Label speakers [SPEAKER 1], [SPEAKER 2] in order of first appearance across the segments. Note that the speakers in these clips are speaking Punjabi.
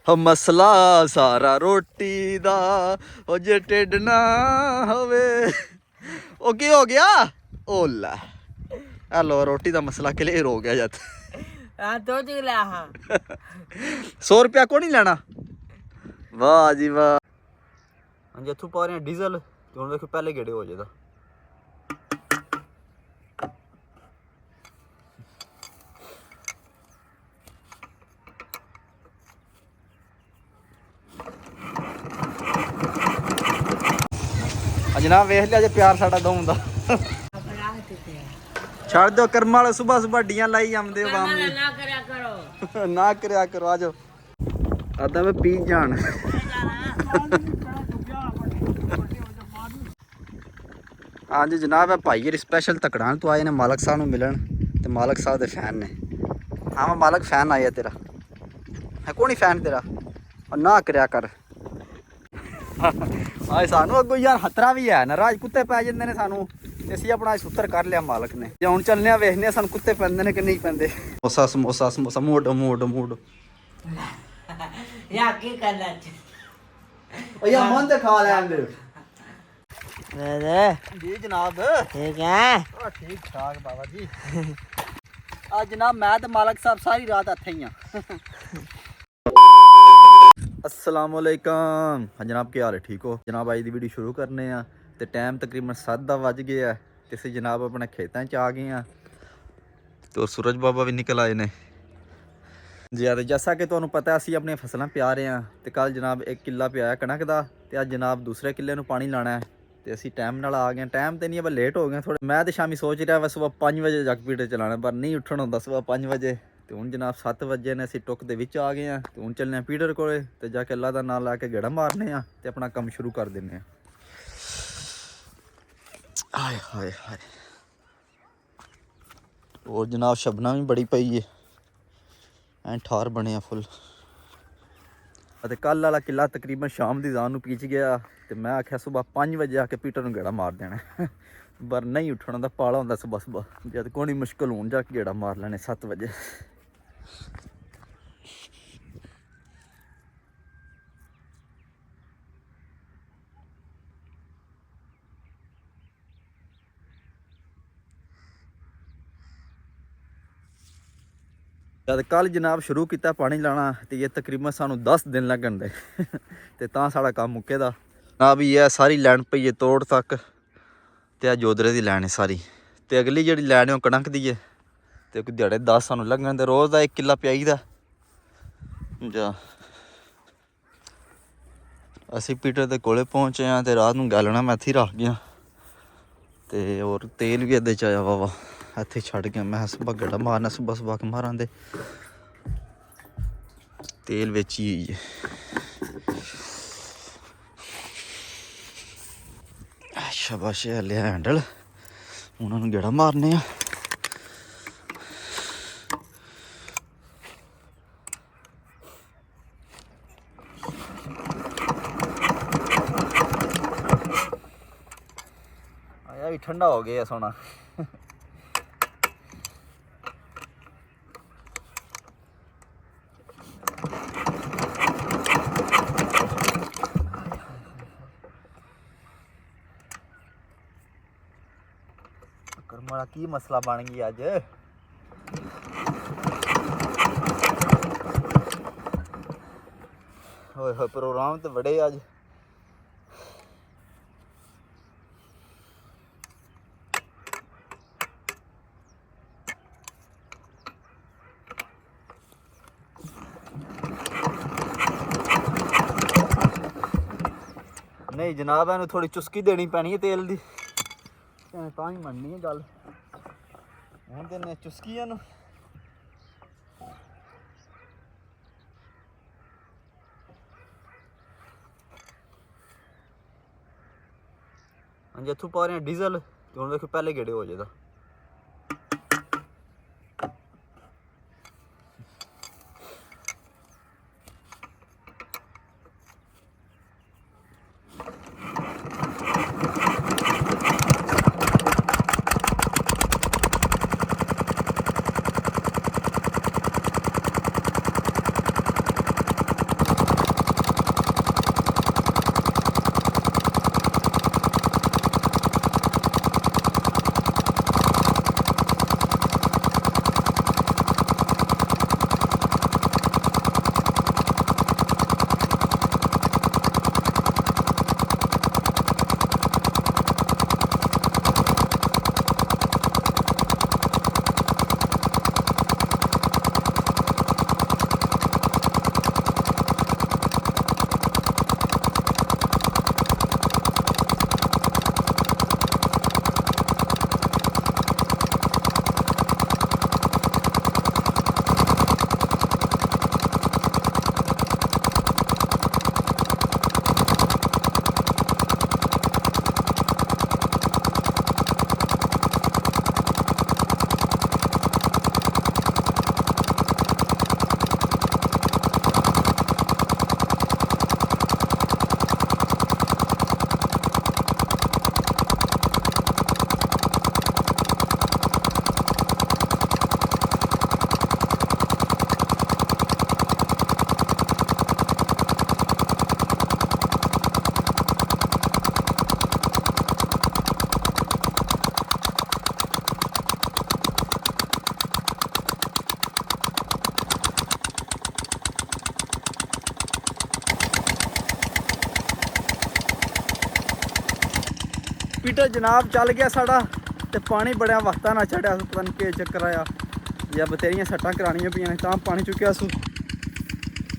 [SPEAKER 1] ਮਸਲਾ ਸਾਰਾ ਰੋਟੀ ਦਾ ਉਹ ਜੇ ਢਿੱਡ ਨਾ ਹੋਵੇ ਉਹ ਕੀ ਹੋ ਗਿਆ। ਉਹ ਲੈ ਹੈਲੋ ਰੋਟੀ ਦਾ ਮਸਲਾ ਕਲੀਅਰ ਹੋ ਗਿਆ ਜਦ।
[SPEAKER 2] हाँ तो चला हाँ
[SPEAKER 1] 100 रुपया को नहीं लेना। वाह जी वाह। हाँ जी इथों पा रहे हैं डीजल तो हम देखो पहले गेड़े हो जाता। जनाब वेख लिया जे प्यार साडा दोवां दा। छड़ दो कर्म वाले सुबह सुबह डियां लाई आंदे हो वाम
[SPEAKER 2] ना करया करो
[SPEAKER 1] ना करया करो आ जाओ आदा मैं पी जान। हाँ जी जनाब है भाई ये स्पेशल तकड़ान तो आए ने मालक साहब नूं मिलन ते मालक साहब दे फैन ने। हाँ मैं मालक फैन आया तेरा है कौन ही फैन तेरा और ना करया कर। आए सानू अगो यार खतरा भी है नाराज कुत्ते पै जांदे ने सानू ते असीं अपना सुत्तर कर लिया मालक ने। जे हुण चलने वेखने सानू कुत्ते पैंदे ने कि नहीं पैंदे। समोसा समोसा समोसा मोड़ मोड़ मोड़
[SPEAKER 2] या की करना
[SPEAKER 1] ओ यार मन ते खा लैन दे।
[SPEAKER 2] दे
[SPEAKER 1] जी जनाब
[SPEAKER 2] ठीक है
[SPEAKER 1] ओ ठीक ठाक बाबा जी। आज जनाब मैं ते मालक साहब सारी रात इत्थे ही हां। अस्सलाम वालेकुम। हाँ जनाब क्या हाल है ठीक हो जनाब। अज दी वीडियो शुरू करने आ ते टाइम तकरीबन 7 दा वज गया ते असीं जनाब अपने खेतां च आ गए हैं तो सूरज बाबा भी निकल आए ने जी। यार जैसा कि तुहानूं पता असीं अपनी फसलां प्या रहे हैं ते कल जनाब 1 किला प्याया कणक दा ते अज जनाब दूसरे किले नूं पानी लाना है ते असीं टाइम नाल आ गए। टाइम ते नहीं पर लेट हो गए थोड़े। मैं तो शामी सोच रहा सुबह 5 बजे जग पीटर चलाना पर नहीं उठन होंदा सुबह 5 बजे तो हुण जनाब 7 बजे ने असीं टुक दे विच आ गए हैं तो हुण चलने पीटर कोले ते जाके अल्लाह दा नाम लैके गेड़ा मारने आ ते अपना काम शुरू कर दिंने आ। हाय हाय हाय और जनाब शबना भी बड़ी पई है ਐਂ ਠਾਰ ਬਣਿਆ ਫੁੱਲ ਅਤੇ ਕੱਲ ਵਾਲਾ ਕਿੱਲਾ ਤਕਰੀਬਨ ਸ਼ਾਮ ਦੀ ਜਾਨ ਨੂੰ ਪੀਚ ਗਿਆ ਤੇ ਮੈਂ ਆਖਿਆ ਸਵੇਰ 5 ਵਜੇ ਆ ਕੇ ਪੀਟਰ ਨੂੰ ਗੇੜਾ ਮਾਰ ਦੇਣਾ ਪਰ ਨਹੀਂ ਉੱਠਣ ਦਾ ਪਾਲਾ ਹੁੰਦਾ ਸਵੇਰ ਜਦ ਕੋਣੀ ਮੁਸ਼ਕਲ ਹੋਣ ਜਾ ਕੇ ਗੇੜਾ ਮਾਰ ਲੈਣੇ 7 ਵਜੇ। जद कल जनाब शुरू किया पानी लाना तो ये तकरीबन सानू 10 दिन लगन दे ते तां साड़ा काम मुक्के दा ना भी ये सारी लैन पई है तोड़ तक ते जोधरे दी लैन है सारी ते अगली जी लैन है कणक दी है ते दिहाड़े 10 सानू लगन दे रोज़ का 1 किला प्याई दा जा। असी पीटर दे कोले पहुँचे हैं तो रात नूं गैलना मैं इत्थे रख गया ते और तेल भी अद्धे च आया वावा इत्थे छड़ गया। मैं सुबह गेड़ा मारना सुबह सुबह मारां दे तेल बेची हुई है। शाबाश लिया हैंडल उन्होंने गेड़ा मारने आ। आया भी ठंडा हो गया सोना। करमाड़ा की मसला बन गया अज होए होए प्रोग्राम तो बड़े अज। नहीं जनाब इन्हूं थोड़ी चुस्की देनी पैनी है तेल दी तां ही मननी है गल हुण दिन्ने चुस्की इहनूं। हाँ जी इत्थों पा रहे हैं डीजल तो हुण देखो पहले गेड़े हो जाएगा। ਪੀਟਰ ਜਨਾਬ ਚੱਲ ਗਿਆ ਸਾਡਾ ਤੇ ਪਾਣੀ ਬੜਿਆ ਵਕਤਾਂ ਨਾਲ ਚੜਿਆ ਸੀ, ਪਤਾ ਨਹੀਂ ਕੀ ਚੱਕਰ ਆਇਆ ਜਾਂ ਬਥੇਰੀਆਂ ਸੱਟਾਂ ਕਰਾਉਣੀਆਂ ਪਈਆਂ ਨੇ ਤਾਂ ਪਾਣੀ ਚੁੱਕਿਆ ਸੀ।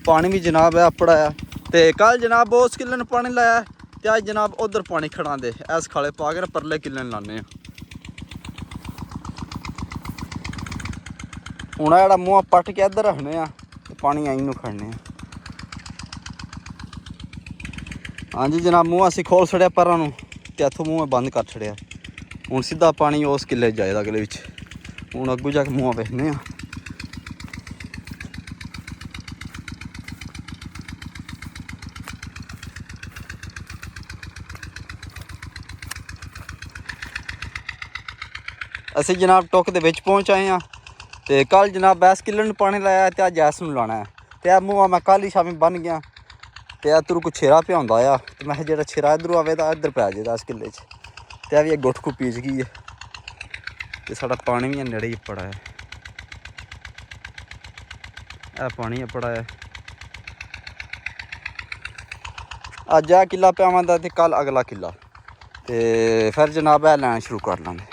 [SPEAKER 1] ਪਾਣੀ ਵੀ ਜਨਾਬ ਹੈ ਆਪੜਾ ਆ। ਤੇ ਕੱਲ ਜਨਾਬ ਉਸ ਕਿੱਲੇ ਨੂੰ ਪਾਣੀ ਲਾਇਆ ਤੇ ਅੱਜ ਜਨਾਬ ਉਧਰ ਪਾਣੀ ਖੜਾਉਂਦੇ ਐਸ ਖਾਲੇ ਪਾ ਕੇ ਪਰਲੇ ਕਿੱਲੇ ਨੂੰ ਲਾਉਂਦੇ ਆ। ਹੁਣ ਜਿਹੜਾ ਮੂੰਹ ਪੱਟ ਕੇ ਇੱਧਰ ਰੱਖਣੇ ਆ ਤੇ ਪਾਣੀ ਆਈ ਨੂੰ ਖੜਨੇ ਆ। ਹਾਂਜੀ ਜਨਾਬ ਮੂੰਹ ਅਸੀਂ ਖੋਲ ਛੜਿਆ ਪਰਾਂ ਨੂੰ ਤੇ ਇੱਥੋਂ ਮੂੰਹ ਬੰਦ ਕਰ ਛੜਿਆ। ਹੁਣ ਸਿੱਧਾ ਪਾਣੀ ਉਸ ਕਿੱਲੇ ਜਾਏਗਾ ਅਗਲੇ ਵਿੱਚ। ਹੁਣ ਅੱਗੋਂ ਜਾ ਕੇ ਮੂੰਹ ਵੇਖਨੇ ਆ। ਅਸੀਂ ਜਨਾਬ ਟੁੱਕ ਦੇ ਵਿੱਚ ਪਹੁੰਚ ਆਏ ਹਾਂ ਤੇ ਕੱਲ ਜਨਾਬ ਇਸ ਕਿੱਲੇ ਨੂੰ ਪਾਣੀ ਲਾਇਆ ਤੇ ਅੱਜ ਇਸ ਨੂੰ ਲਾਉਣਾ ਹੈ। ਤੇ ਇਹ ਮੂੰਹ ਮੈਂ ਕੱਲ ਹੀ ਸ਼ਾਮੀ ਬੰਨ ਗਿਆ ਤੇ ਇਹ ਤੁਰ ਕੋ ਛੇਰਾ ਪਿਆਉਂਦਾ ਆ ਤੇ ਮੈਂ ਜਿਹੜਾ ਛੇਰਾ ਇੱਧਰੋਂ ਆਵੇ ਤਾਂ ਇੱਧਰ ਪੈ ਜਾਏਗਾ ਇਸ ਕਿੱਲੇ 'ਚ। ਤੇ ਇਹ ਵੀ ਗੁੱਠ ਕੋ ਪੀਚ ਗਈ ਹੈ ਤੇ ਸਾਡਾ ਪਾਣੀ ਵੀ ਨੇੜੇ ਹੀ ਪੜਾ ਹੈ। ਇਹ ਪਾਣੀ ਆਪੜਾ ਹੈ। ਅੱਜ ਆ ਕਿੱਲਾ ਪਿਆਵਾਂਦਾ ਤੇ ਕੱਲ ਅਗਲਾ ਕਿੱਲਾ ਤੇ ਫਿਰ ਜਨਾਬ ਇਹ ਲੈਣਾ ਸ਼ੁਰੂ ਕਰ ਲਾਂਗੇ।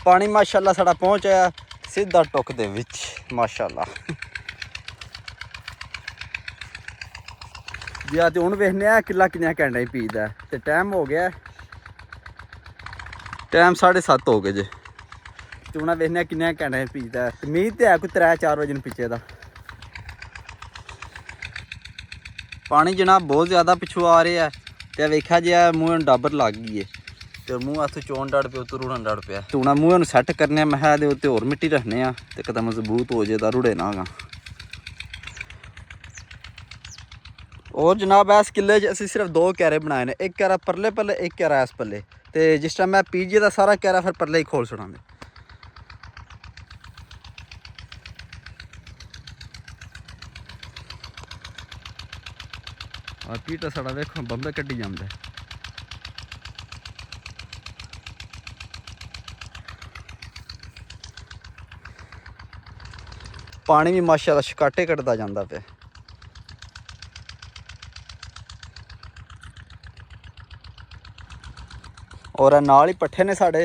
[SPEAKER 1] ਪਾਣੀ ਮਾਸ਼ਾਅੱਲਾ ਸਾਡਾ ਪਹੁੰਚ ਆਇਆ ਸਿੱਧਾ ਟੁੱਕ ਦੇ ਵਿੱਚ ਮਾਸ਼ਾਅੱਲਾ। ਜੀ ਆ ਤੇ ਹੁਣ ਵੇਖਨੇ ਆ ਕਿੱਲਾ ਕਿੰਨੀਆਂ ਘੰਟੇ ਹੀ ਪੀਦਾ ਤੇ ਟਾਈਮ ਹੋ ਗਿਆ ਟਾਈਮ 7:30 ਹੋ ਗਏ ਜੇ ਤੇ ਹੁਣ ਵੇਖਨੇ ਆ ਕਿੰਨੀਆਂ ਘੰਟੇ ਪੀਦਾ ਤੇ ਉਮੀਦ ਤੇ ਹੈ ਕੋਈ 3-4 ਵਜੇ ਨੂੰ ਪਿੱਛੇ ਦਾ। ਪਾਣੀ ਜਨਾਬ ਬਹੁਤ ਜ਼ਿਆਦਾ ਪਿੱਛੋਂ ਆ ਰਿਹਾ ਤੇ ਵੇਖਿਆ ਜੇ ਮੂੰਹ ਨੂੰ ਡਾਬਰ ਲੱਗ ਗਈ ਹੈ ਤੇ ਮੂੰਹ ਹੱਥ ਚੋਣ ਡੜ ਪਿਆ ਉੱਤੋਂ ਰੁੜਨ ਡੜ ਪਿਆ ਤੇ ਹੁਣ ਮੂੰਹ ਨੂੰ ਸੈੱਟ ਕਰਨੇ ਮੈਂ ਇਹਦੇ ਉੱਤੇ ਹੋਰ ਮਿੱਟੀ ਰੱਖਣੇ ਆ ਤੇ ਕਦਮ ਮਜ਼ਬੂਤ ਹੋ ਜੇ ਤਾਂ ਰੁੜੇ ਨਾ ਗਾ। और जनाब इस किले असी सिर्फ 2 क्यारे बनाए ने, एक क्यारा परले पल्ले एक क्यारा इस पल्ले। तो जिस टाइम मैं पीजे का सारा क्यारा फिर परले ही खोल छड़ा। और पीटा साड़ा वेखो बंबे कड्डी जांदा है। पानी भी माशाअल्लाह शकाटे कटदा जांदा पे। और नाल ही पट्ठे ने साढ़े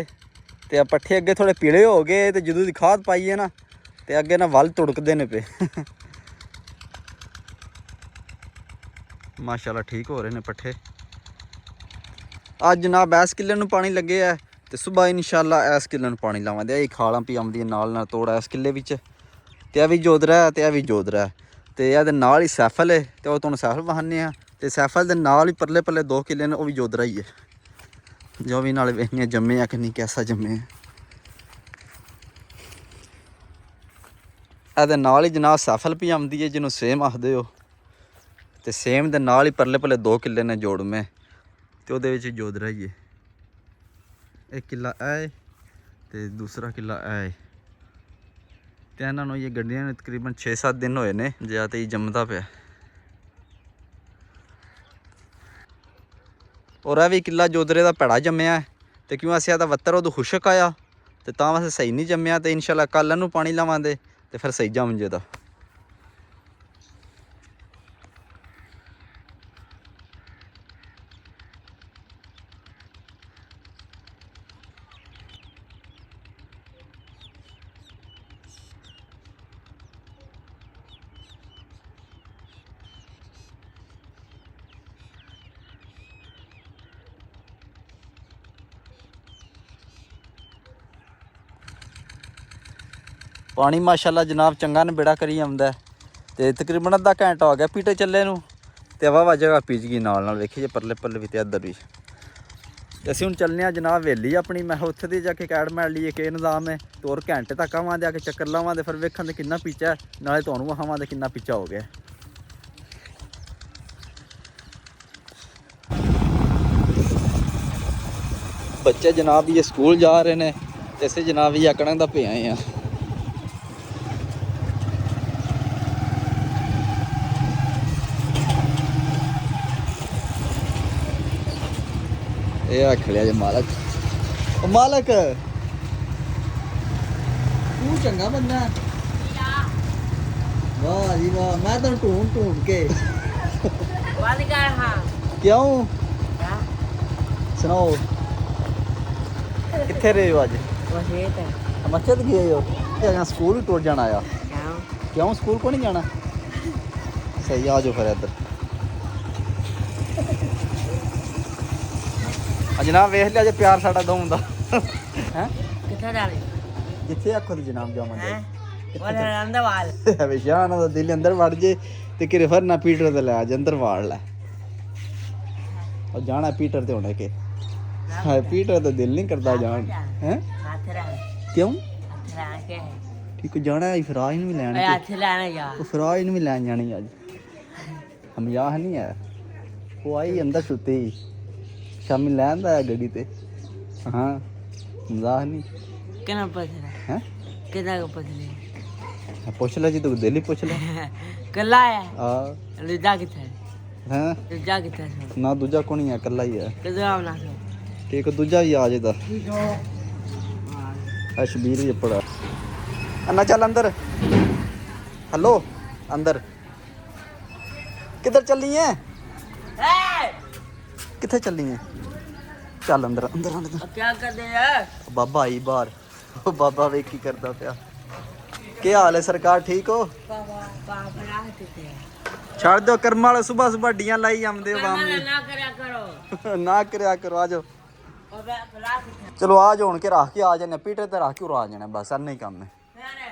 [SPEAKER 1] ते पट्ठे अगे थोड़े पीले हो गए तो जदों दी खाद पाई है ना तो अगे ना वल तुड़कदे ने पे। माशाअल्लाह ठीक हो रहे ने पट्ठे। अज जनाब इस किले नूं पानी लगे है तो सुबह इंशाअल्लाह इस किले नूं पानी लावांगे। यही खालां पी आउंदी नाल नाल तोड़ा इस किले विच ते आ भी जोदरा है ते आ भी जोदरा है ते इहदे नाल ही सैफल है ते ओह तुहानूं सैफल वहाने आ ते सैफल दे नाल ही परले परले 2 किले ने ओह भी जोदरा ही है। जो भी नाले वेखने जम्मे आ कि नहीं कैसा जम्मे ए नाल ही जनाब सैफल भी आती है जिन्होंने सेम आखदे हो ते सेम दे नाल ही परले परले 2 किले ने जोड़ में ते ओहदे विच जोदरा ही है। एक किला ए ते दूसरा किला ए ते इन्हां नूं ये गड्डियां ने तकरीबन 6-7 दिन होए ने ज्यादा ही जमदा पिया। और यह भी किला जोदरे का भैड़ा जम्मिया तो क्यों अस वत्तर उदों खुशक आया तो वास्ते सही नहीं जम्मिया तो इंशाअल्लाह कल इनू पानी लावांगे तो फिर सही जम जेदा। पानी माशाअल्लाह जनाब चंगा नबेड़ा करी आउंदा ते तकरीबन अद्धा घंटा हो गया पीटे चले नूं ते हवा जगह पीच गई नाल नाल वेखी जे परले परले भी ते इधर भी। ते असीं हुण चलने आ जनाब हवेली अपनी। मैं उत्थे दी जाके कैड मार लीए कि निज़ाम है तो और घंटे तक आवां आके चक्कर लावां ते फिर वेखण दे किन्ना पीचा है नाले तुहानूं विखावां ते किन्ना पीचा हो गया। बच्चे जनाब ये स्कूल जा रहे ने ते असीं जनाब ये आकड़ां दा पे आए हैं। ये खड़िया जे मालक ओ मालक तू चंगा बंदा ਵਾਹ ਜੀ ਵਾਹ ਮੈਂ ਤਾਂ ਢੂੰਡ ਢੂੰਡ ਕੇ
[SPEAKER 2] बंद कर हाँ
[SPEAKER 1] ਕਿਉਂ
[SPEAKER 2] क्या
[SPEAKER 1] ਸੁਣਾਓ ਕਿੱਥੇ ਰਹੇ ਹੋ ਅੱਜ
[SPEAKER 2] बस ये था
[SPEAKER 1] ਮਸਜਿਦ ਗਏ ਹੋ ਜਾਂ ਸਕੂਲ ਵੀ ਟੁਰ ਜਾਣਾ ਆ
[SPEAKER 2] क्या
[SPEAKER 1] ਕਿਉਂ ਸਕੂਲ ਕੋ ਨਹੀਂ ਜਾਣਾ ਸਹੀ ਆ ਜਾਓ ਫਿਰ ਇੱਧਰ ਜਨਾਬ ਵੇਖ ਲਿਆ ਜੇ ਪਿਆਰ ਸਾਡਾ ਦੋਵਾਂ ਦਾ ਹੈ
[SPEAKER 2] कितना डाले
[SPEAKER 1] ਜਿੱਥੇ ਆਖੋ ਤੇ ਜਨਾਬ ਜਾਵਾਂਗੇ
[SPEAKER 2] हैं बोले रंदवाल
[SPEAKER 1] ਹਮੇਸ਼ਾ ਉਹਨਾਂ ਦਾ ਦਿਲ ਅੰਦਰ ਵੜ ਜੇ ਤੇ ਕਿਰੇ ਫਿਰ ਨਾ ਪੀਟਰ ਤੇ ਲੈ ਜਾ ਅੰਦਰ ਵਾੜ ਲੈ ਉਹ ਜਾਣਾ ਪੀਟਰ ਤੇ ਹੋਣੇ ਕੇ ਹਾਂ ਪੀਟਰ ਤਾਂ ਦਿਲ ਨਹੀਂ ਕਰਦਾ ਜਾਣ ਹੈ
[SPEAKER 2] हाथ रहा
[SPEAKER 1] ਕਿਉਂ
[SPEAKER 2] हाथ रहा के
[SPEAKER 1] ਠੀਕ ਜਾਣਾ ਹੈ ਫਰਾਜ ਨੂੰ ਵੀ ਲੈਣ
[SPEAKER 2] अरे हाथ लाना जा
[SPEAKER 1] ਉਹ ਫਰਾਜ ਨੂੰ ਵੀ ਲੈਣ ਜਾਣੀ ਅੱਜ ਹਮਯਾਹ ਨਹੀਂ ਹੈ ਉਹ ਆਈ ਅੰਦਰ ਸੁੱਤੀ ਸ਼ਾਮੀ ਲੈਣ ਦਾ ਗੱਡੀ ਤੇ ਹਾਂ ਮਜ਼ਾਕ ਨਹੀਂ
[SPEAKER 2] कितना पथरा
[SPEAKER 1] ਹੈ
[SPEAKER 2] कितना का पथरे
[SPEAKER 1] ਪੁੱਛ ਲੈ ਜੀ ਤੂੰ ਦਿਲ ਹੀ ਪੁੱਛ ਲੈ
[SPEAKER 2] कल्ला है
[SPEAKER 1] ਆ
[SPEAKER 2] लिजा कितना
[SPEAKER 1] ਹੈ
[SPEAKER 2] लिजा कितना
[SPEAKER 1] ਨਾ ਦੂਜਾ ਕੋਣੀ ਹੈ ਇਕੱਲਾ ਹੀ ਹੈ
[SPEAKER 2] कितना बना सो
[SPEAKER 1] ਠੀਕ ਦੂਜਾ ਵੀ ਆ ਜੇਦਾ ਆ ਸ਼ਬੀਰ ਜੀ ਪੜਾ ਅੰਨਾ ਚੱਲ ਅੰਦਰ ਹਲੋ ਅੰਦਰ ਕਿੱਧਰ ਚੱਲੀ ਐ ਕਿੱਥੇ ਚੱਲੀ ਐ ਚੱਲ ਅੰਦਰ ਅੰਦਰ ਅੰਦਰ
[SPEAKER 2] अब क्या कर दे यार
[SPEAKER 1] ਬਾਬਾ ਆਈ ਬਾਹਰ ਉਹ ਬਾਬਾ ਵੇਖ ਕੀ ਕਰਦਾ ਪਿਆ ਕੀ ਹਾਲ ਹੈ ਸਰਕਾਰ ਠੀਕ ਹੋ
[SPEAKER 2] पापा पापा रात थे
[SPEAKER 1] ਛੱਡ ਦਿਓ ਕਰਮ ਵਾਲੇ ਸਵੇਰ ਸਵੇਰ ਡੀਆਂ ਲਾਈ ਆਉਂਦੇ ਹੋ ਵਾਮ
[SPEAKER 2] ना करा करो
[SPEAKER 1] ਨਾ ਕਰਿਆ ਕਰੋ ਆ ਜਾਓ
[SPEAKER 2] पापा रात थे
[SPEAKER 1] ਚਲੋ ਆ ਜਾਓ ਹੁਣ ਕੇ ਰੱਖ ਕੇ ਆ ਜਾਣੇ ਪੀਟਰ ਤੇ ਰੱਖ ਕੇ ਉਰਾ ਜਾਣਾ ਬਸ ਇੰਨਾ ਹੀ ਕੰਮ ਹੈ
[SPEAKER 2] अरे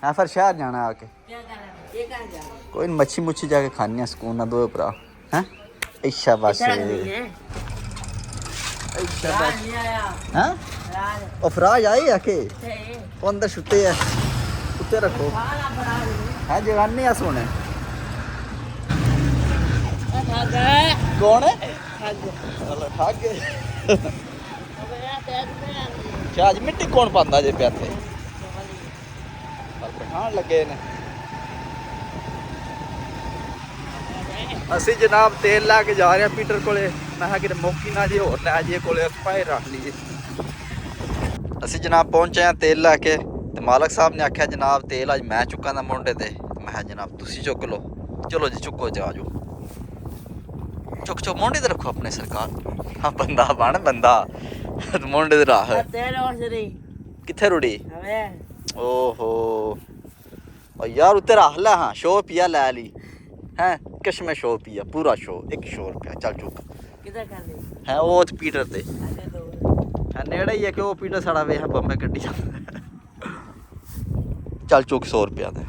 [SPEAKER 1] ਹਾਂ ਫਿਰ ਸ਼ਹਿਰ ਜਾਣਾ ਆ ਕੇ
[SPEAKER 2] क्या कर रहा है ये कहां जा रहा
[SPEAKER 1] ਕੋਈ ਨੀ, ਮੱਛੀ ਮੁੱਛੀ ਜਾ ਕੇ ਖਾਣੀ ਆ ਸਕੂਨ ਨਾਲ ਦੋਏ ਭਰਾ ਹੈ ਇੱਛਾ ਬਸ
[SPEAKER 2] है
[SPEAKER 1] ਇੱਛਾ
[SPEAKER 2] यार
[SPEAKER 1] ਬਸ
[SPEAKER 2] नहीं आया
[SPEAKER 1] ਹਾਂ
[SPEAKER 2] यार
[SPEAKER 1] ਉਹ ਫਰਾਜ ਆਈ ਆ ਕੇ
[SPEAKER 2] थे
[SPEAKER 1] ਉਹ ਅੰਦਰ ਸੁੱਤੇ ਆ ਉੱਤੇ ਰੱਖੋ
[SPEAKER 2] खाना बना
[SPEAKER 1] ਹੈ ਜਵਾਨੀ ਆ ਸੋਨੇ
[SPEAKER 2] थक गए
[SPEAKER 1] ਕੌਣ ਹੈ
[SPEAKER 2] थक गए
[SPEAKER 1] ਹਲੋ ਠੱਗ ਗਏ
[SPEAKER 2] अब यार तेज में
[SPEAKER 1] ਚਾਜ ਮਿੱਟੀ ਕੌਣ ਪਾਉਂਦਾ ਜੇ ਪਿਆ ਤੇ ਪਰ ਪਠਾਣ ਲੱਗੇ ਨੇ ਅਸੀਂ ਜਨਾਬ ਤੇਲ ਲਾ ਕੇ ਜਾ ਰਹੇ ਆ ਪੀਟਰ ਕੋਲੇ ਮੈਂ ਕਿਹਾ ਕਿ ਮੌਕੀ ਨਾ ਜੇ ਹੋਰ ਲੈ ਜੇ ਕੋਲੇ ਪਾਏ ਰੱਖ ਲਈਏ ਅਸੀਂ ਜਨਾਬ ਪਹੁੰਚੇ ਆ ਤੇਲ ਲੈ ਕੇ ਤੇ ਮਾਲਕ ਸਾਹਿਬ ਨੇ ਆਖਿਆ ਜਨਾਬ ਤੇਲ ਅੱਜ ਮੈਂ ਚੁੱਕਾਂ ਦਾ ਮੁੰਡੇ ਤੇ ਮੈਂ ਕਿਹਾ ਜਨਾਬ ਤੁਸੀਂ ਚੁੱਕ ਲਓ ਚਲੋ ਜੀ ਚੁੱਕੋ ਜਾ ਜਾਓ ਚੁੱਕ ਚੁੱਕ ਮੁੰਡੇ ਤੇ ਰੱਖੋ ਆਪਣੇ ਸਰਕਾਰ ਹਾਂ ਬੰਦਾ ਬਣ ਬੰਦਾ ਮੁੰਡੇ ਤੇ ਰਾਹ
[SPEAKER 2] तेरे और से नहीं
[SPEAKER 1] ਕਿੱਥੇ ਰੁੜੀ
[SPEAKER 2] हमें
[SPEAKER 1] ਓਹੋ ਓ ਯਾਰ ਉੱਤੇ ਰੱਖ ਲੈ ਹਾਂ ਸ਼ੋ ਪੀਆ ਲੈ ਲਈ ਹੈ ਕਿਸ਼ਮੇ ਸ਼ੋ ਪੀਆ ਪੂਰਾ ਸ਼ੋ 100 ਰੁਪਇਆ ਚੱਲ ਚੁੱਕ
[SPEAKER 2] किधर कर दे
[SPEAKER 1] ਹੈ ਉਹ ਤੇ ਪੀਟਰ ਤੇ
[SPEAKER 2] आगे दो
[SPEAKER 1] ਹੈ ਨੇੜੇ ਹੀ ਹੈ ਕਿ ਉਹ ਪੀਟਰ ਸਾਡਾ ਵੇਖ ਬੰਬੇ ਗੱਡੀ ਜਾਂਦਾ ਚੱਲ ਚੁੱਕ 100 ਰੁਪਇਆ ਦੇ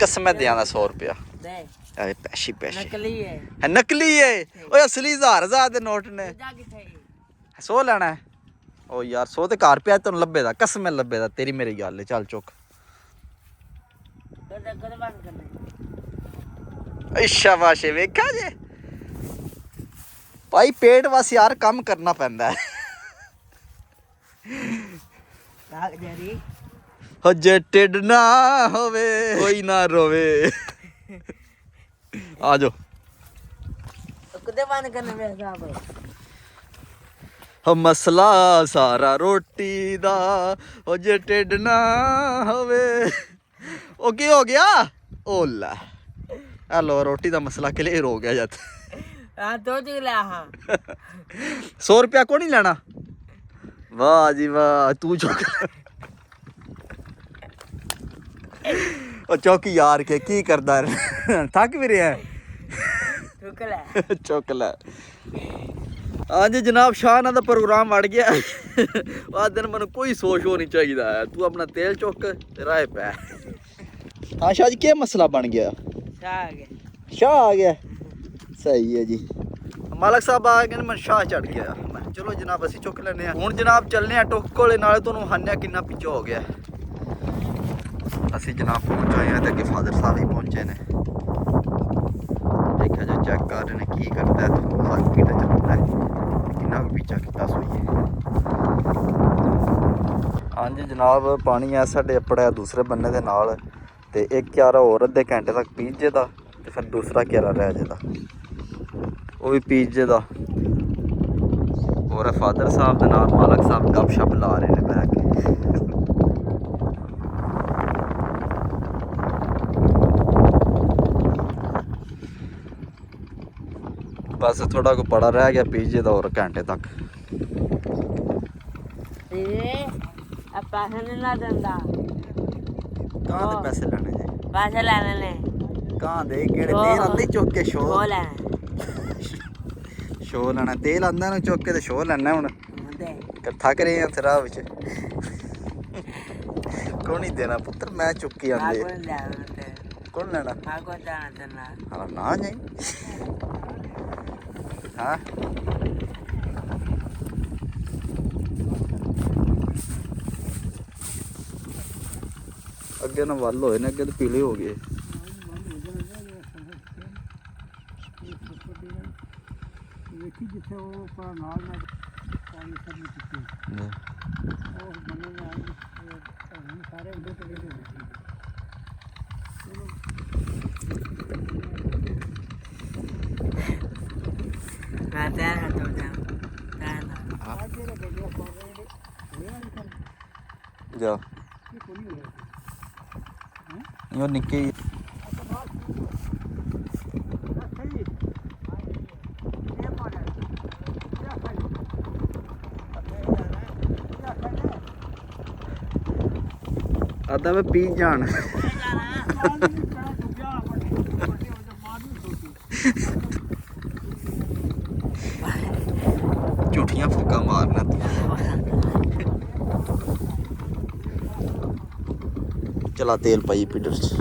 [SPEAKER 1] ਕਸਮੇ ਦਿਆਂ ਦਾ 100 ਰੁਪਇਆ
[SPEAKER 2] दे
[SPEAKER 1] ਐ ਪੈਸ਼ੀ ਪੈਸ਼ੀ
[SPEAKER 2] नकली है
[SPEAKER 1] ਹੈ ਨਕਲੀ ਏ ਓਏ ਅਸਲੀ 1000 ਦੇ ਨੋਟ ਨੇ
[SPEAKER 2] जा के थे
[SPEAKER 1] 100 ਲੈਣਾ ਹੈ ਓ ਯਾਰ 100 ਤੇ ਘਰ ਪਿਆ ਤੈਨੂੰ ਲੱਭੇ ਦਾ ਕਸਮੇ ਲੱਭੇ ਦਾ ਤੇਰੀ ਮੇਰੀ ਗੱਲ ਹੈ ਚੱਲ ਚੁੱਕ
[SPEAKER 2] कदर बंद करना
[SPEAKER 1] ਸ਼ਾਬਾਸ਼ ਵੇਖਿਆ ਜੇ ਭਾਈ ਪੇਟ ਵਾਸਤੇ ਯਾਰ ਕੰਮ ਕਰਨਾ ਪੈਂਦਾ ਹੈ
[SPEAKER 2] भाग जरी
[SPEAKER 1] ਹਜੇ ਢਿੱਡ ਨਾ ਹੋਵੇ ਕੋਈ ਨਾ ਰੋਵੇ ਆ ਜਾਓ
[SPEAKER 2] कदर बंद करना मेरे साहब
[SPEAKER 1] ਮਸਲਾ ਸਾਰਾ ਰੋਟੀ ਦਾ ਹਜੇ ਢਿੱਡ ਨਾ ਹੋਵੇ ਉਹ ਕੀ ਹੋ ਗਿਆ ਓ ਲੈ ਹਲੋ ਰੋਟੀ ਦਾ ਮਸਲਾ ਕਲੀਅਰ ਹੋ ਗਿਆ ਜਦ
[SPEAKER 2] हां तो चला हां
[SPEAKER 1] 100 ਰੁਪਇਆ ਕੋ ਨਹੀਂ ਲੈਣਾ ਵਾਹ ਜੀ ਵਾਹ ਤੂੰ ਚੁੱਕ ਉਹ ਚੌਕੀ ਯਾਰ ਕੇ ਕੀ ਕਰਦਾ ਰਿਹਾ? ਥੱਕ ਵੀ ਰਿਹਾ
[SPEAKER 2] रुक ले
[SPEAKER 1] ਚੁੱਕ ਲੈ ਹਾਂਜੀ ਜਨਾਬ ਸ਼ਾਹਨਾ ਦਾ ਪ੍ਰੋਗਰਾਮ ਵੜ ਗਿਆ ਆ ਦਿਨ ਮੈਨੂੰ ਕੋਈ ਸੋਚ ਹੋਣੀ ਚਾਹੀਦਾ ਹੈ ਤੂੰ ਆਪਣਾ ਤੇਲ ਚੁੱਕ ਤੇ ਰਾਹ ਪੈ ਹਾਂ ਸ਼ਾਹ ਜੀ ਕੀ ਮਸਲਾ ਬਣ ਗਿਆ
[SPEAKER 2] भाग
[SPEAKER 1] ਸ਼ਾਹ ਆ ਗਿਆ ਸਹੀ ਹੈ ਜੀ ਮਾਲਕ ਸਾਹਿਬ ਆ ਗਏ ਨੇ ਮੈਂ ਸ਼ਾਹ ਚੜ ਗਿਆ ਮੈਂ ਕਿਹਾ ਚਲੋ ਜਨਾਬ ਅਸੀਂ ਚੁੱਕ ਲੈਨੇ ਆ ਹੁਣ ਜਨਾਬ ਚੱਲਨੇ ਆ ਟੁੱਕ ਕੋਲੇ ਨਾਲੇ ਤੁਹਾਨੂੰ ਹੰਨਿਆ ਕਿੰਨਾ ਪਿੱਛੇ ਹੋ ਗਿਆ ਅਸੀਂ ਜਨਾਬ ਪਹੁੰਚੇ ਆ ਤੇ ਅੱਗੇ ਫਾਦਰ ਸਾਹਿਬ ਹੀ ਪਹੁੰਚੇ ਨੇ ਦੇਖਿਆ ਜੋ ਚੈੱਕ ਕਰ ਰਹੇ ਨੇ ਕੀ ਕਰਦਾ ਹੈ ਤੂੰ ਹਰ ਕਿਹੜਾ ਚੱਲਦਾ ਹੈ ਕਿੰਨਾ ਵੀ ਪਿੱਛਾ ਕੀਤਾ ਸੋਈਏ ਹਾਂਜੀ ਜਨਾਬ ਪਾਣੀ ਆ ਸਾਡੇ ਅਪੜਿਆ ਦੂਸਰੇ ਬੰਨੇ ਦੇ ਨਾਲ ਤੇ ਇੱਕ ਕਿਆਰਾ ਹੋਰ ਅੱਧੇ ਘੰਟੇ ਤੱਕ ਪੀਜ ਜੇਦਾ ਤੇ ਫਿਰ ਦੂਸਰਾ ਕਿਆਰਾ ਰਹਿ ਜੇਦਾ ਉਹ ਵੀ ਪੀਜ ਜੇਦਾ ਹੋਰ ਫਾਦਰ ਸਾਹਿਬ ਦੇ ਨਾਲ ਮਾਲਕ ਸਾਹਿਬ ਗੱਪਸ਼ਪ ਲਾ ਰਹੇ ਨੇ ਬਹਿ ਕੇ ਬਸ ਥੋੜਾ ਕੋ ਪੜਾ ਰਹਿ ਗਿਆ ਪੀਜੇ ਦਾ ਹੋਰ ਘੰਟੇ ਤੱਕ।
[SPEAKER 2] ਇਹ ਆ ਪੈਸੇ ਨਹੀਂ ਨਾ ਦਿੰਦਾ।
[SPEAKER 1] ਕਾਂ ਦੇ ਪੈਸੇ ਲੈਣੇ ਜੀ?
[SPEAKER 2] ਪੈਸੇ ਲੈਣੇ ਨੇ।
[SPEAKER 1] ਕਾਂ ਦੇ ਕਿਹੜੇ? ਤੇਲ ਆਂਦੇ ਚੁੱਕ ਕੇ ਸ਼ੋ
[SPEAKER 2] ਲੈਣਾ।
[SPEAKER 1] ਸ਼ੋ ਲੈਣਾ, ਤੇਲ ਆਂਦਾ ਨੂੰ ਚੁੱਕ ਕੇ ਤੇ ਸ਼ੋ ਲੈਣਾ। ਹੁਣ
[SPEAKER 2] ਦੇ
[SPEAKER 1] ਇਕੱਠਾ ਕਰੇ ਆ ਰਾਹ ਵਿੱਚ। ਕੌਣ ਨਹੀਂ ਦੇਣਾ ਪੁੱਤਰ, ਮੈਂ ਚੁੱਕੀ ਆਂਦੇ। ਕੌਣ ਲੈਣਾ? ਹਾਂ ਨਾ ਜਾਈ। ਹਾਂ ਅੱਗੇ ਨਾ ਵੱਲ ਹੋਏ ਨੇ, ਅੱਗੇ ਤਾਂ ਪੀਲੇ ਹੋ ਗਏ।
[SPEAKER 3] ਵੇਖੀ ਜਿੱਥੇ ਉਹ ਨਾਲ ਨਾਲ ਪਾਣੀ ਸਭ ਨੂੰ ਚੁੱਕੇ ਉਹ ਬੰਨੇ ਨਾਲ ਸਾਰੇ ਉਹਦੇ ਤੇ ਵੇਲੇ
[SPEAKER 2] ਮੈਂ ਤਾਂ ਹਟੋ ਜਾ
[SPEAKER 1] ਜਾ ਇਹ ਨਿੱਕੇ ਹੀ ਆਦਾ ਮੈਂ ਪੀ ਜਾਣ। ਝੂਠੀਆਂ ਫੁੱਕਾਂ ਮਾਰਨਾ ਤੂੰ। ਚਲਾ ਤੇਲ ਪਾਈ ਪੀਟਰ ਚ।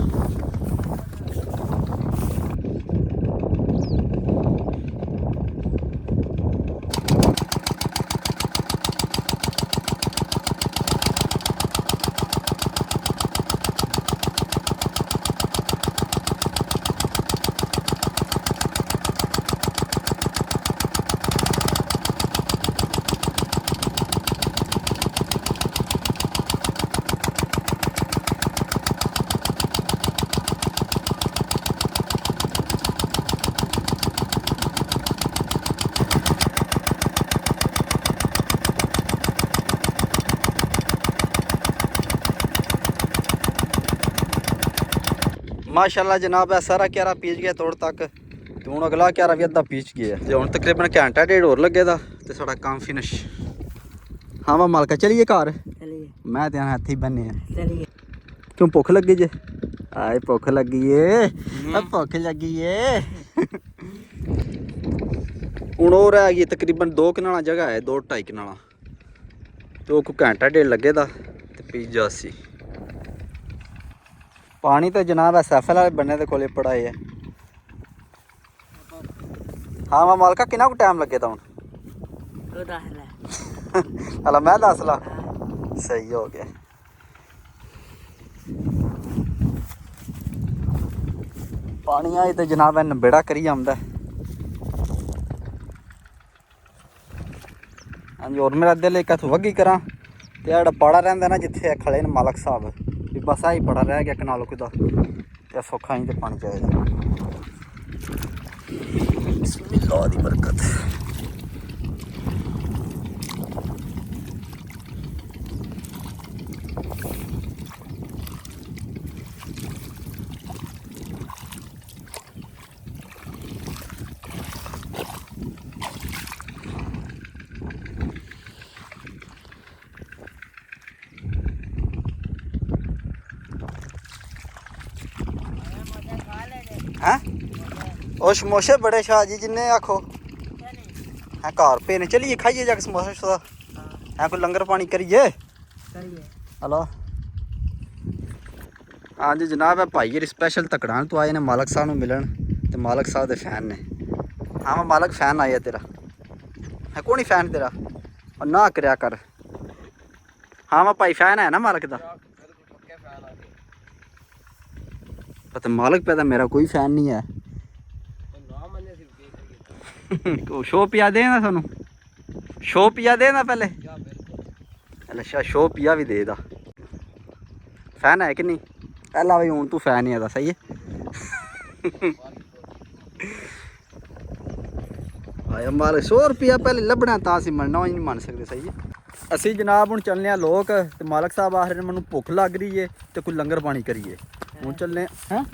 [SPEAKER 1] माशाल्लाह जनाब है सारा क्यारा पीच गया तोड़ तक। तो हूँ अगला क्यारा भी अद्धा पीच गया तो हूँ तकरीबन घंटा डेढ़ होर लगे दा ते साड़ा काम फिनिश। हाँ वाह मालका चलिए घर। मैं तो यहाँ इत्थे ही बन्ने क्यों भुख लगी जे? आए भुख लगी है, भुख लगी है। हूँ वो रह गई तकरीबन 2 कनाला जगह है, 2-2.5 कनाला तो घंटा डेढ़ लगे दा ते पीच जासी। पानी तो जनाब है सैफल वाले बन्ने दे कोले पड़ा है। हाँ मैं मालका किन्ना को टाइम लगे हूँ? हला मैं दस ला। सही हो गया। पानी आई तो जनाब है नबेड़ा करी आंदा। हाँ जी और मेरा दिल एक हथ वगी करा तो जरा पाड़ा रहा ना जिथे खड़े ने मालक साहब भी बस आई पड़ा रह गया कनाल कुदा ते सौखा ही तो पानी चाहिए। बिस्मिल्लाह दी बरकत। हैं और समोसे बड़े शाह जी जिन्ने आखो हैं घर पे ने। चलिए खाइए जाके समोसा शोसा हैं कोई लंगर पानी करिए। हेलो हाँ जी जनाब है भाई ये स्पेशल तकड़ान तो आए ने मालक साहब को मिलन तो मालक साहब के फैन ने। हाँ मैं मालक फैन आया तेरा है कौन ही फैन तेरा और ना करया कर। हाँ मैं भाई फैन है ना मालक का पता मालक पैदा मेरा कोई फैन नहीं है। शो पिया देना सानू शो पिया देना पहले। अच्छा शो पिया भी दे दा फैन है कि नहीं? पहला भाई हूँ तू फैन ही है सही है। आया माल 100 रुपया पहले लभना तां असीं मनना ही नहीं मन सकते सही है। असीं जनाब हुण चलने आ लोक ते मालक साहब आख रहे ने मैनूं भुख लग रही है तो कोई लंगर पानी करिए। हुण चलने हैं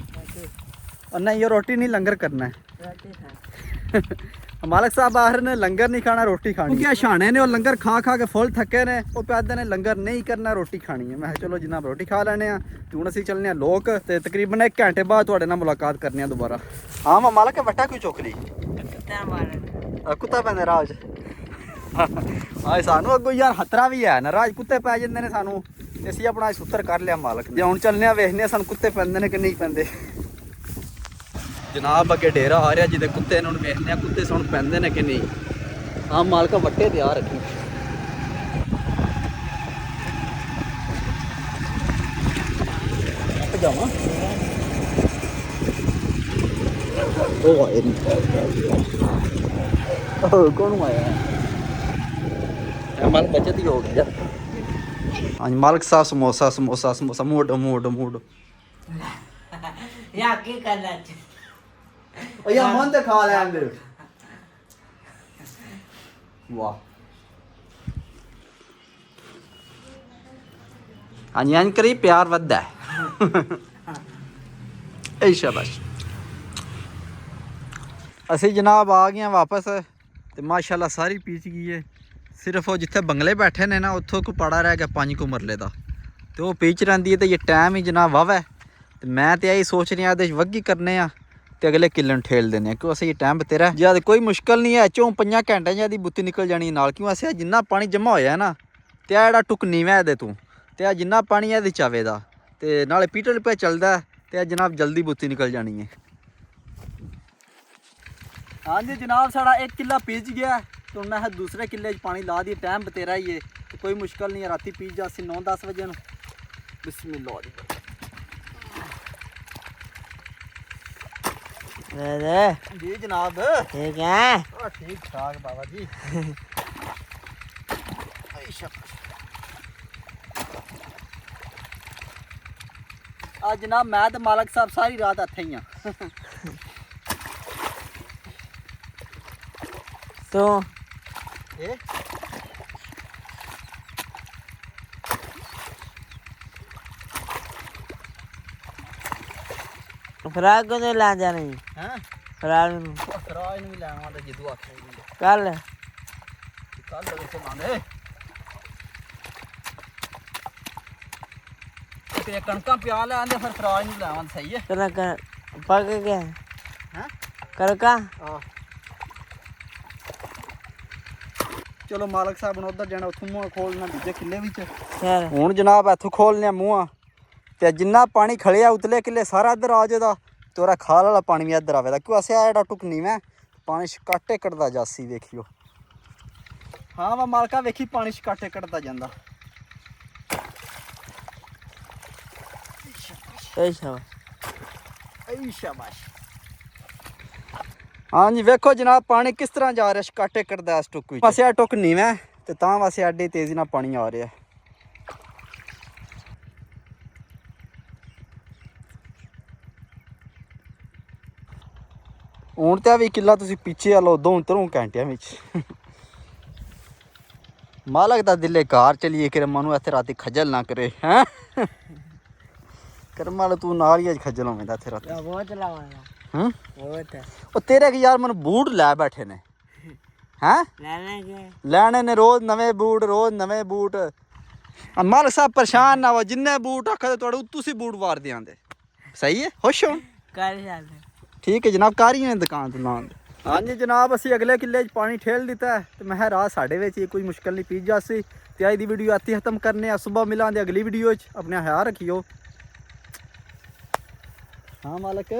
[SPEAKER 1] नहीं ये रोटी नहीं लंगर करना है। ਮਾਲਕ ਸਾਹਿਬ ਆਖਰ ਨੇ ਲੰਗਰ ਨਹੀਂ ਖਾਣਾ ਰੋਟੀ ਖਾਣੀ ਕਿਉਂਕਿ ਛਾਣੇ ਨੇ ਉਹ ਲੰਗਰ ਖਾ ਖਾ ਕੇ ਫੁੱਲ ਥੱਕੇ ਨੇ ਉਹ ਪਿਆਦੇ ਨੇ ਲੰਗਰ ਨਹੀਂ ਕਰਨਾ ਰੋਟੀ ਖਾਣੀ ਹੈ ਮੈਂ ਕਿਹਾ ਚਲੋ ਜਨਾਬ ਰੋਟੀ ਖਾ ਲੈਣੇ ਆ ਤੇ ਹੁਣ ਅਸੀਂ ਚੱਲਨੇ ਆ ਲੋਕ ਤੇ ਤਕਰੀਬਨ 1 ਘੰਟੇ ਬਾਅਦ ਤੁਹਾਡੇ ਨਾਲ ਮੁਲਾਕਾਤ ਕਰਨੀ ਆ ਦੁਬਾਰਾ ਹਾਂ ਮੈਂ ਮਾਲਕ ਵੱਟਾ ਕਿਉਂ ਚੁੱਕ ਲਈ
[SPEAKER 2] ਕੁੱਤਾ ਮਾਰ
[SPEAKER 1] ਕੁੱਤਾ ਪੈਂਦਾ ਰਾਜ ਆਏ ਸਾਨੂੰ ਅੱਗੋਂ ਯਾਰ ਖਤਰਾ ਵੀ ਹੈ ਨਾ ਰਾਜ ਕੁੱਤੇ ਪੈ ਜਾਂਦੇ ਨੇ ਸਾਨੂੰ ਤੇ ਅਸੀਂ ਆਪਣਾ ਸੁੱਤਰ ਕਰ ਲਿਆ ਮਾਲਕ ਜੇ ਹੁਣ ਚੱਲਨੇ ਆ ਵੇਖਨੇ ਆ ਸਾਨੂੰ ਕੁੱਤੇ ਪੈਂਦੇ ਨੇ ਕਿ ਨਹੀਂ ਪੈਂਦੇ ਜਨਾਬ ਅੱਗੇ ਡੇਰਾ ਆ ਰਿਹਾ ਜਿਹਦੇ ਕੁੱਤੇ ਨੂੰ ਵੇਖਨੇ ਆ ਕੁੱਤੇ ਸੁਣ ਪੈਂਦੇ ਨੇ ਕਿ ਨਹੀਂ ਆ ਮਾਲਕ ਵੱਟੇ ਤੇ ਆ ਰੱਖੀ ਜਾਵਾਂ ਉਹ ਆਏ ਉਹ ਕੌਣ ਆਇਆ ਮਨ ਬਚਤ ਹੀ ਹੋ ਗਿਆ ਹਾਂਜੀ ਮਾਲਕ ਸਾਹਿਬ ਸਮੋਸਾ ਮੋੜ
[SPEAKER 2] ਯਾ ਕੀ ਕਰਨਾ
[SPEAKER 1] ਉਹ ਯਾ ਮਨ ਤੇ ਖਾ ਲੈਂਦੇ ਵਾਹ ਹਾਂਜੀ ਕਰੀ ਪਿਆਰ ਵੱਧਦਾ ਐ ਸ਼ਾਬਾਸ਼ ਅਸੀਂ ਜਨਾਬ ਆ ਗਏ ਵਾਪਸ ਤੇ ਮਾਸ਼ਾਅੱਲਾ ਸਾਰੀ ਪੀਚ ਗਈ ਏ ਸਿਰਫ ਉਹ ਜਿੱਥੇ ਬੰਗਲੇ ਬੈਠੇ ਨੇ ਨਾ ਉੱਥੋਂ ਕੋ ਪੜਾ ਰਹਿ ਗਿਆ 5 ਮਰਲੇ ਦਾ ਤੇ ਉਹ ਪੀਚ ਰਹਿੰਦੀ ਹੈ ਤੇ ਇਹ ਟਾਈਮ ਹੀ ਜਨਾਬ ਵਾਵਾ ਤੇ ਮੈਂ ਤੇ ਇਹੀ ਸੋਚ ਰਿਹਾ ਇਹਦੇ ਵੱਗੀ ਕਰਨੇ ਆ ਤੇ ਅਗਲੇ ਕਿੱਲਣ ਠੇਲ ਦਿੰਦੇ ਆ ਕਿਉਂ ਅਸੀਂ ਇਹ ਟਾਈਮ ਬਤੇਰਾ ਜਦ ਕੋਈ ਮੁਸ਼ਕਲ ਨਹੀਂ ਹੈ ਚੋਂ 5 ਘੰਟਿਆਂ ਜਾਂ ਦੀ ਬੁੱਤੀ ਨਿਕਲ ਜਾਣੀ ਨਾਲ ਕਿਉਂ ਅਸੀਂ ਜਿੰਨਾ ਪਾਣੀ ਜਮਾ ਹੋਇਆ ਨਾ ਤੇ ਆ ਜਿਹੜਾ ਟੁਕ ਨੀਵਾ ਇਹਦੇ ਤੋਂ ਤੇ ਆ ਜਿੰਨਾ ਪਾਣੀ ਇਹਦੇ ਚਾਵੇ ਦਾ ਤੇ ਨਾਲੇ ਪੀਟਰ ਪੇ ਚੱਲਦਾ ਤੇ ਆ ਜਨਾਬ ਜਲਦੀ ਬੁੱਤੀ ਨਿਕਲ ਜਾਣੀ ਹੈ ਹਾਂਜੀ ਜਨਾਬ ਸਾਡਾ 1 ਕਿੱਲਾ ਪੀਚ ਗਿਆ ਤੇ ਹੁਣ ਮੈਂ ਦੂਸਰੇ ਕਿੱਲੇ 'ਚ ਪਾਣੀ ਲਾ ਦੀ ਟਾਈਮ ਬਤੇਰਾ ਹੀ ਹੈ ਤੇ ਕੋਈ ਮੁਸ਼ਕਲ ਨਹੀਂ ਹੈ ਰਾਤੀ ਪੀਚ ਜਾ ਅਸੀਂ 9-10 ਵਜੇ ਨੂੰ ਬਿਸਮਿਲ੍ਲਾ ਜੀ ਜਨਾਬ
[SPEAKER 2] ਠੀਕ ਹੈ
[SPEAKER 1] ਉਹ ਠੀਕ ਠਾਕ ਬਾਬਾ ਜੀ ਅੱਜ ਜਨਾਬ ਮੈਂ ਤੇ ਮਾਲਕ ਸਾਹਿਬ ਸਾਰੀ ਰਾਤ ਇੱਥੇ ਹੀ ਆ
[SPEAKER 2] ਤੂੰ
[SPEAKER 1] ਇਹ
[SPEAKER 2] ਫਰਾਕ ਕਦੋਂ ਲਾ ਜਾਣੀ
[SPEAKER 1] ਹੈ
[SPEAKER 2] ਫਰਾਕ ਨੂੰ
[SPEAKER 1] ਫਰਾਜ ਨੂੰ ਵੀ ਲੈਣ ਵਾਲਾ ਜਿੱਦੂ ਆਖੇ
[SPEAKER 2] ਕੱਲ
[SPEAKER 1] ਕੱਲ ਦੇ ਲਾਂਦੇ ਤੇ ਕਣਕਾਂ ਪਿਆ ਲੈਂਦੇ ਫਿਰ ਫਰਾਜ ਨੂੰ ਲੈਵਾਂ ਸਹੀ ਹੈ
[SPEAKER 2] ਕਣਕ ਪੱਕ ਗਿਆ
[SPEAKER 1] ਹੈ
[SPEAKER 2] ਕਰਕਾ
[SPEAKER 1] ਆ ਚਲੋ ਮਾਲਕ ਸਾਹਿਬ ਨੂੰ ਉਧਰ ਜਾਣਾ ਉੱਥੋਂ ਮੂੰਹ ਖੋਲਣਾ ਦੂਜੇ ਕਿੱਲੇ ਵਿੱਚ
[SPEAKER 2] ਫਿਰ
[SPEAKER 1] ਹੁਣ ਜਨਾਬ ਇੱਥੋਂ ਖੋਲਨੇ ਮੂੰਹਾਂ ਤੇ ਜਿੰਨਾ ਪਾਣੀ ਖੜਿਆ ਉਤਲੇ ਕਿੱਲੇ ਸਾਰਾ ਇੱਧਰ ਆ ਜਾਦਾ ਤੋਰਾ ਖਾਲ ਵਾਲਾ ਪਾਣੀ ਵੀ ਇੱਧਰ ਆਵੇਦਾ ਕਿਉਂ ਅਸੀਂ ਜਿਹੜਾ ਟੁਕ ਨਹੀਂ ਮੈਂ ਪਾਣੀ ਛਕਾਟੇ ਕੱਢਦਾ ਜਾਸੀ ਵੇਖਿਓ ਹਾਂ ਵਾ ਮਾਲਕਾ ਵੇਖੀ ਪਾਣੀ ਛਕਾਟੇ ਕੱਢਦਾ ਜਾਂਦਾ
[SPEAKER 2] ਇਹ ਸ਼ਾਬਾਸ਼
[SPEAKER 1] ਏ ਸ਼ਾਬਾਸ਼ ਹਾਂਜੀ ਵੇਖੋ ਜਨਾਬ ਪਾਣੀ ਕਿਸ ਤਰ੍ਹਾਂ ਜਾ ਰਿਹਾ ਛਕਾਟੇ ਕੱਢਦਾ ਇਸ ਟੁਕ ਵਿੱਚ ਵਸਿਆ ਟੁਕ ਨੀਵੇਂ ਤੇ ਤਾਂ ਵਸੇ ਐਡੀ ਤੇਜ਼ੀ ਨਾਲ ਪਾਣੀ ਆ ਰਿਹਾ ਹੁਣ ਤੇ ਵੀ ਕਿੱਲਾ ਤੁਸੀਂ ਪਿੱਛੇ ਆ ਲਓ 2-3 ਘੰਟਿਆਂ ਵਿੱਚ ਮਾਲਕ ਦਾ ਦਿਲੇ ਘਰ ਚਲੀਏ ਕਿ ਮਨੂੰ ਇੱਥੇ ਰਾਤੀ ਖਜਲ ਨਾ ਕਰੇ ਹੈ ਕਰਮ ਵਾਲਾ ਤੂੰ ਨਾਲ ਹੀ ਅੱਜ ਖਜਲ ਹੋਵੇਂਦਾ ਇੱਥੇ ਰਾਤੀ
[SPEAKER 2] ਬਹੁਤ ਲਾਵਾਂਗਾ
[SPEAKER 1] ਹੂੰ
[SPEAKER 2] ਬਹੁਤ
[SPEAKER 1] ਉਹ ਤੇਰੇ ਕਿ ਯਾਰ ਮੈਨੂੰ ਬੂਟ ਲੈ ਬੈਠੇ ਨੇ ਹੈਂ ਲੈਣੇ ਨੇ ਰੋਜ਼ ਨਵੇਂ ਬੂਟ ਮਾਲਕ ਸਾਹਿਬ ਪਰੇਸ਼ਾਨ ਨਾ ਹੋ ਜਿੰਨੇ ਬੂਟ ਆਖਦੇ ਤੁਹਾਡੇ ਤੁਸੀਂ ਬੂਟ ਵਾਰ ਦਿਆਂਦੇ ਸਹੀ ਹੈ ਖੁਸ਼ ਹੋ
[SPEAKER 2] ਕਰ ਜਾਂਦੇ
[SPEAKER 1] ਠੀਕ ਹੈ ਜਨਾਬ ਕਾਰੀ ਨੇ ਦੁਕਾਨ ਤੋਂ ਲਾਉਣ ਹਾਂਜੀ ਜਨਾਬ ਅਸੀਂ ਅਗਲੇ ਕਿੱਲੇ 'ਚ ਪਾਣੀ ਠੇਲ ਦਿੱਤਾ ਤੇ ਮੈਂ ਰਾਤ ਸਾਡੇ ਵਿੱਚ ਕੋਈ ਮੁਸ਼ਕਲ ਨਹੀਂ ਪੀਜ ਜਾਸੀ ਤੇ ਅੱਜ ਦੀ ਵੀਡੀਓ ਆਤੀ ਖਤਮ ਕਰਨੇ ਆ ਸਵੇਰ ਮਿਲਾਂਗੇ ਅਗਲੀ ਵੀਡੀਓ 'ਚ ਆਪਣੇ ਖਿਆਲ ਰੱਖਿਓ ਹਾਂ ਮਾਲਕ